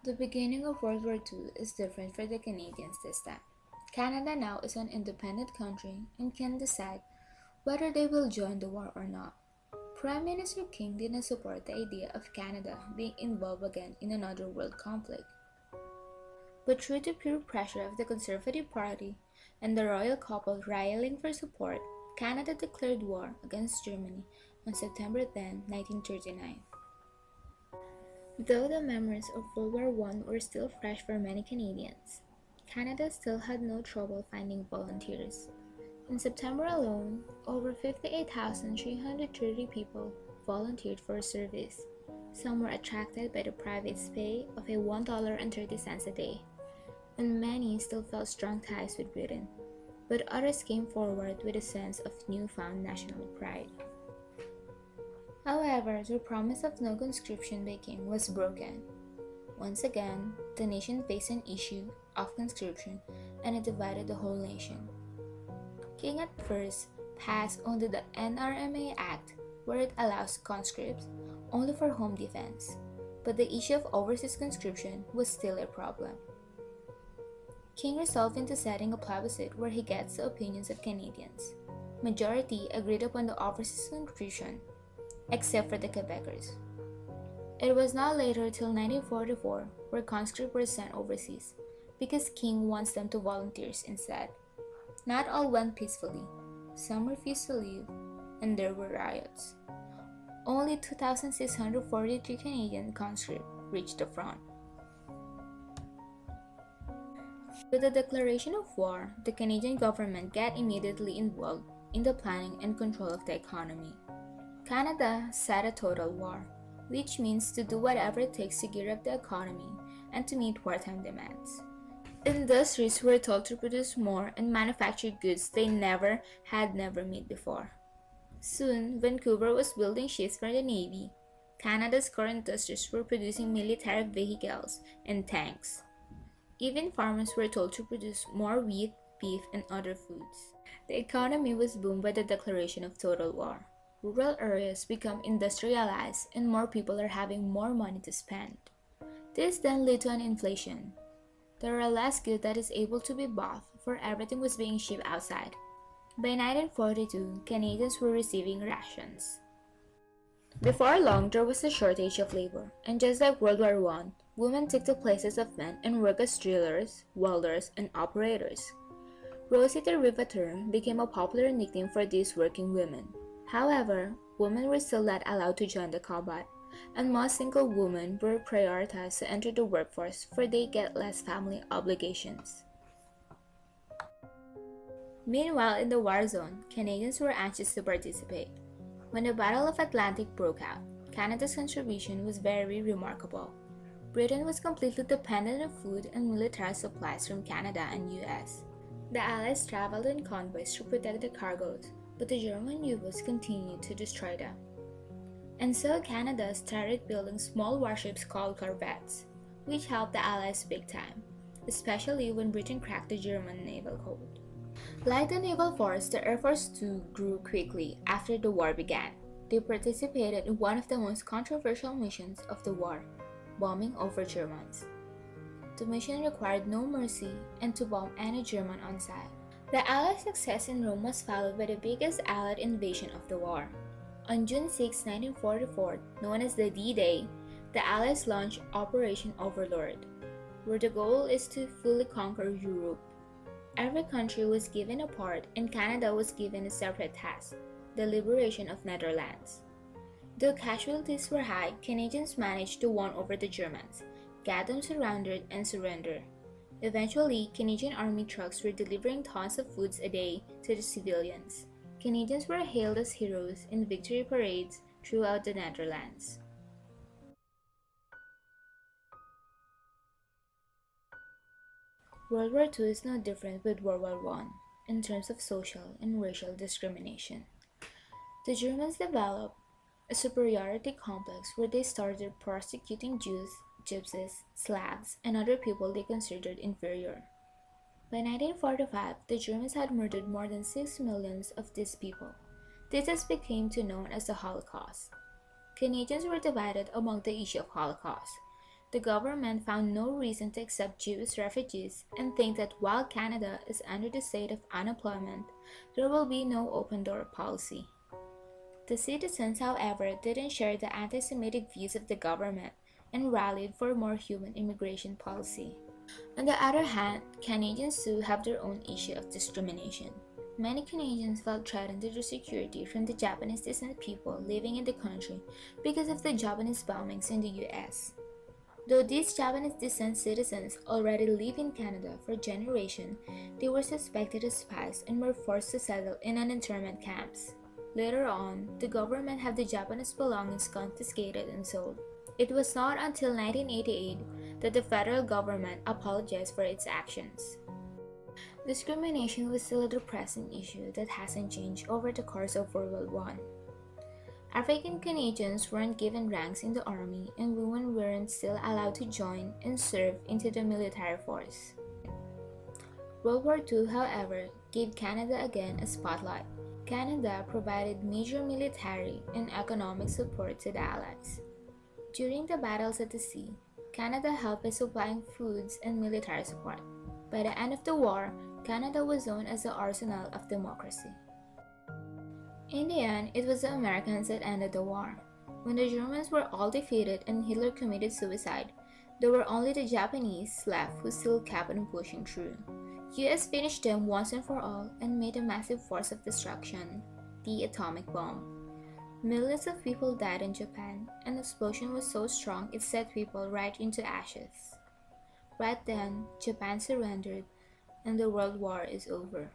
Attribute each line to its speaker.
Speaker 1: The beginning of World War II is different for the Canadians this time. Canada now is an independent country and can decide whether they will join the war or not. Prime Minister King did not support the idea of Canada being involved again in another world conflict. But through the peer pressure of the Conservative Party and the royal couple rallying for support, Canada declared war against Germany on September 10, 1939. Though the memories of World War I were still fresh for many Canadians, Canada still had no trouble finding volunteers. In September alone, over 58,330 people volunteered for service. Some were attracted by the private pay of $1.30 a day, and many still felt strong ties with Britain, but others came forward with a sense of newfound national pride. However, the promise of no conscription by King was broken. Once again, the nation faced an issue of conscription, and it divided the whole nation. King at first passed only the NRMA Act, where it allows conscripts only for home defense, but the issue of overseas conscription was still a problem. King resolved into setting a plebiscite where he gets the opinions of Canadians. Majority agreed upon the overseas conscription, except for the Quebecers. It was not later till 1944 where conscripts were sent overseas, because King wants them to volunteer instead. Not all went peacefully. Some refused to leave, and there were riots. Only 2,643 Canadian conscripts reached the front. With the declaration of war, the Canadian government got immediately involved in the planning and control of the economy. Canada set a total war, which means to do whatever it takes to gear up the economy and to meet wartime demands. Industries were told to produce more and manufacture goods they never made before. Soon, Vancouver was building ships for the Navy. Canada's core industries were producing military vehicles and tanks. Even farmers were told to produce more wheat, beef, and other foods. The economy was boomed by the declaration of total war. Rural areas become industrialized and more people are having more money to spend. This then led to an inflation. There are less goods that is able to be bought, for everything was being shipped outside. By 1942, Canadians were receiving rations. Before long, there was a shortage of labor, and just like World War I, women took the places of men and worked as drillers, welders, and operators. Rosie the Riveter became a popular nickname for these working women. However, women were still not allowed to join the combat, and most single women were prioritized to enter the workforce for they get less family obligations. Meanwhile, in the war zone, Canadians were anxious to participate. When the Battle of Atlantic broke out, Canada's contribution was very remarkable. Britain was completely dependent on food and military supplies from Canada and US. The Allies traveled in convoys to protect the cargoes, but the German U-boats continued to destroy them. And so Canada started building small warships called corvettes, which helped the Allies big time, especially when Britain cracked the German naval code. Like the naval force, the Air Force too grew quickly after the war began. They participated in one of the most controversial missions of the war, bombing over Germans. The mission required no mercy and to bomb any German on sight. The Allied success in Rome was followed by the biggest Allied invasion of the war. On June 6, 1944, known as the D-Day, the Allies launched Operation Overlord, where the goal is to fully conquer Europe. Every country was given a part, and Canada was given a separate task, the liberation of Netherlands. Though casualties were high, Canadians managed to win over the Germans, got them surrounded, and surrendered. Eventually, Canadian Army trucks were delivering tons of foods a day to the civilians. Canadians were hailed as heroes in victory parades throughout the Netherlands. World War II is no different with World War I in terms of social and racial discrimination. The Germans developed a superiority complex where they started persecuting Jews, Gypsies, Slavs, and other people they considered inferior. By 1945, the Germans had murdered more than 6 million of these people. This has become known as the Holocaust. Canadians were divided among the issue of Holocaust. The government found no reason to accept Jewish refugees and think that while Canada is under the state of unemployment, there will be no open door policy. The citizens, however, didn't share the anti-Semitic views of the government and rallied for a more human immigration policy. On the other hand, Canadians too have their own issue of discrimination. Many Canadians felt threatened to their security from the Japanese descent people living in the country because of the Japanese bombings in the US. Though these Japanese descent citizens already live in Canada for generations, they were suspected as spies and were forced to settle in internment camps. Later on, the government had the Japanese belongings confiscated and sold. It was not until 1988 that the federal government apologized for its actions. Discrimination was still a depressing issue that hasn't changed over the course of World War I. African Canadians weren't given ranks in the army and women weren't still allowed to join and serve into the military force. World War II, however, gave Canada again a spotlight. Canada provided major military and economic support to the Allies. During the battles at the sea, Canada helped by supplying foods and military support. By the end of the war, Canada was known as the arsenal of democracy. In the end, it was the Americans that ended the war. When the Germans were all defeated and Hitler committed suicide, there were only the Japanese left who still kept on pushing through. US finished them once and for all and made a massive force of destruction, the atomic bomb. Millions of people died in Japan, and the explosion was so strong it set people right into ashes. Right then, Japan surrendered, and the World War is over.